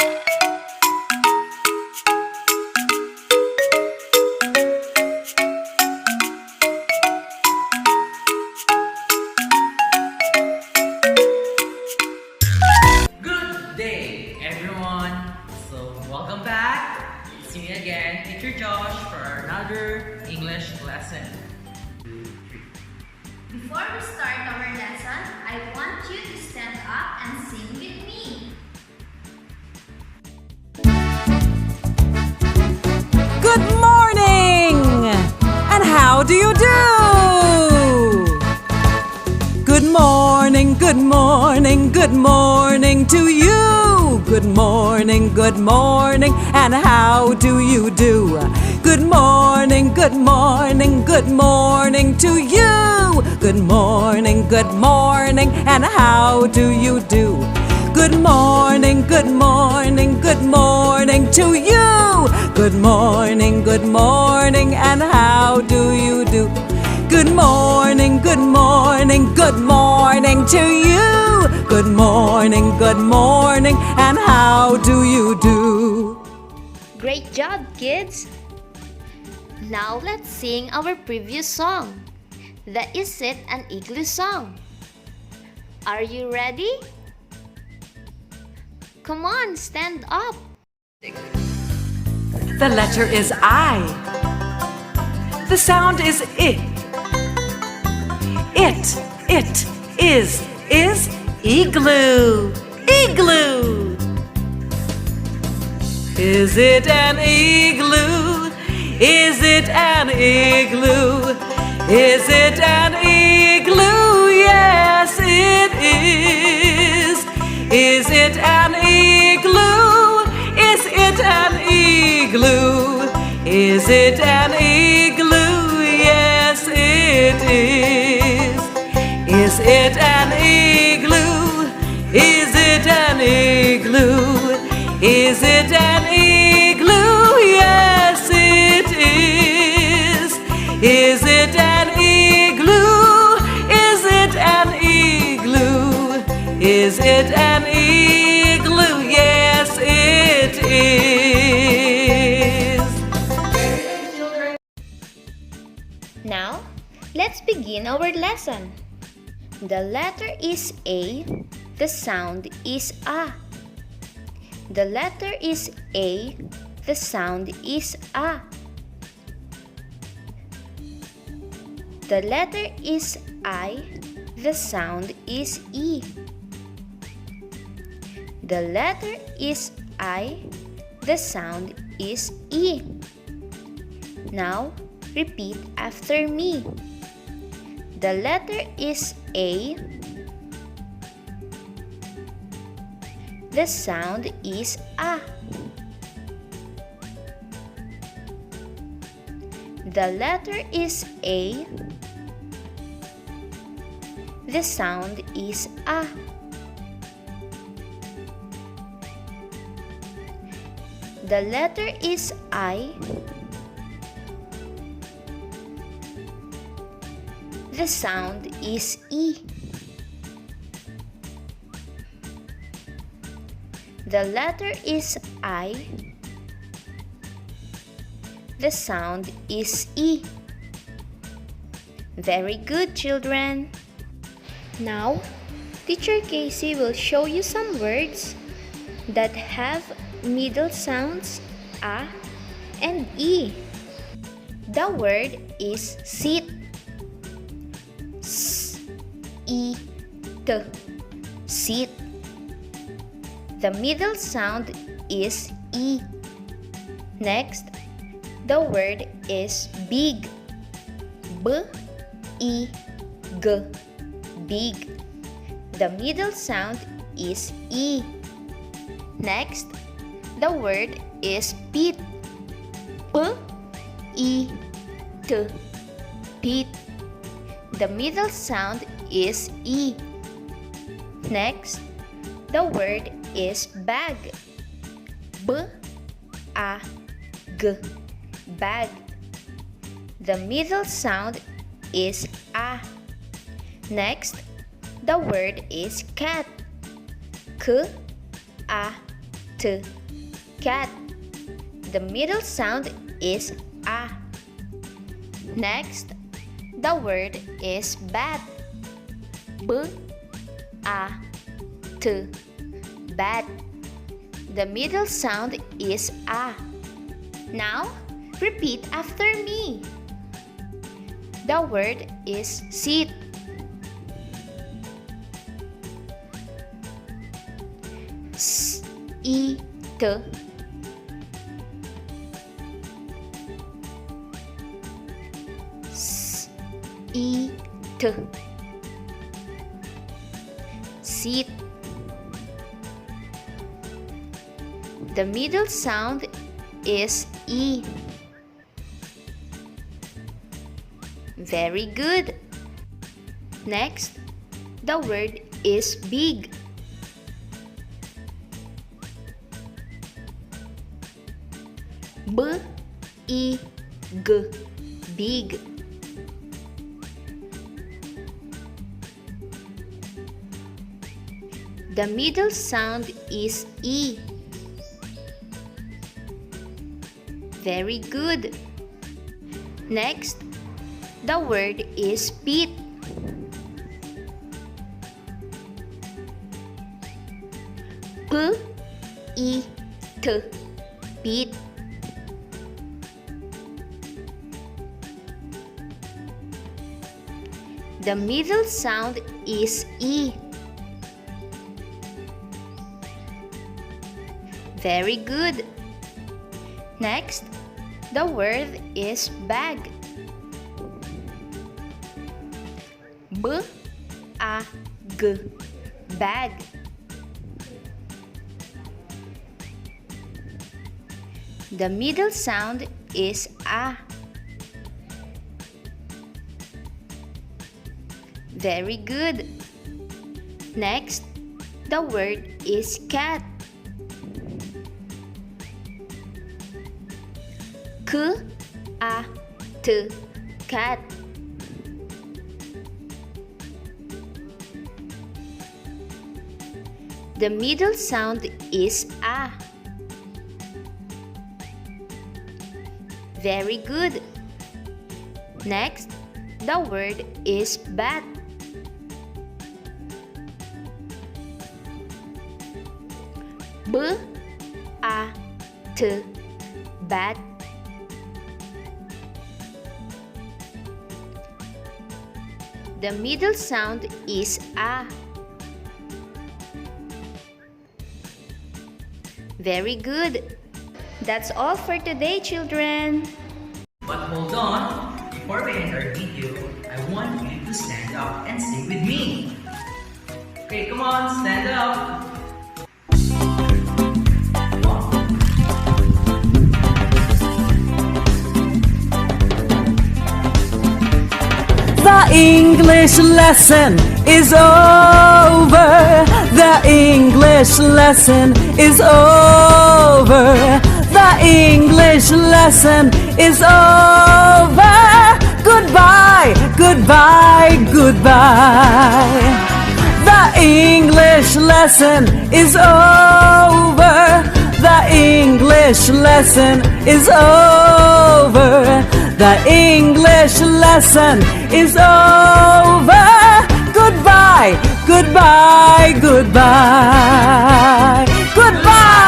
Good day, everyone. So, welcome back. It's me again, Teacher Josh, for another English lesson. Before we start our lesson, I want you to stand up and sing with me. Good morning! And how do you do? Good morning, good morning, good morning to you. Good morning, and how do you do? Good morning, good morning to you. Good morning, and how do you do? Good morning to you. Good morning, and how do you do? Good morning to you. Good morning, and how do you do? Great job, kids! Now let's sing our previous song. The Is It an English song? Are you ready? Come on, stand up. The letter is I. The sound is it. It is igloo. Igloo. Is it an igloo? Is it an igloo? Is it an igloo? Yes, it is. Is it an igloo? Is it an igloo? Is it an igloo? Yes, it is. Is it an igloo? Is it an igloo? Is it an igloo? Yes, it is. Is it an igloo? Is it an igloo? Is it an igloo? Yes, it is. Now, let's begin our lesson. The letter is A. The sound is A. The letter is A. The sound is A. The letter is I. The sound is E. The letter is I. The sound is E. Now, repeat after me. The letter is A. The sound is A. The letter is A. The sound is A. The letter is I. The sound is E. The letter is I. The sound is E. Very good, children. Now, Teacher Casey will show you some words that have middle sounds A and E. The word is sit. S-E-T. Sit. The middle sound is E. Next, the word is big. B-E-G. Big. The middle sound is E. Next, the word is pit. P-E-T. Pit. The middle sound is E. Next, the word is bag. B-A-G. Bag. The middle sound is A. Next, the word is cat. K-A-T. T. Cat. The middle sound is A. Next, the word is bat. B. A. T. Bat. The middle sound is A. Now, repeat after me. The word is sit. S, I, T. S, I, T. Sit. The middle sound is E. Very good. Next, the word is big. B, I, G. Big. The middle sound is E. Very good. Next, the word is pit. P, I, T. Pit. The middle sound is E. Very good. Next, the word is bag. B, A, G. Bag. The middle sound is A. Very good. Next, the word is cat. K, A, T. Cat. The middle sound is A. Very good. Next, the word is bat. B, A, T. Bat. The middle sound is A. Very good. That's all for today, children. But hold on, before we end our video, I want you to stand up and sing with me. Okay, come on, stand up. The English lesson is over. The English lesson is over. The English lesson is over. Goodbye, goodbye, goodbye. The English lesson is over. The English lesson is over. The English lesson is over. Goodbye, goodbye, goodbye. Goodbye.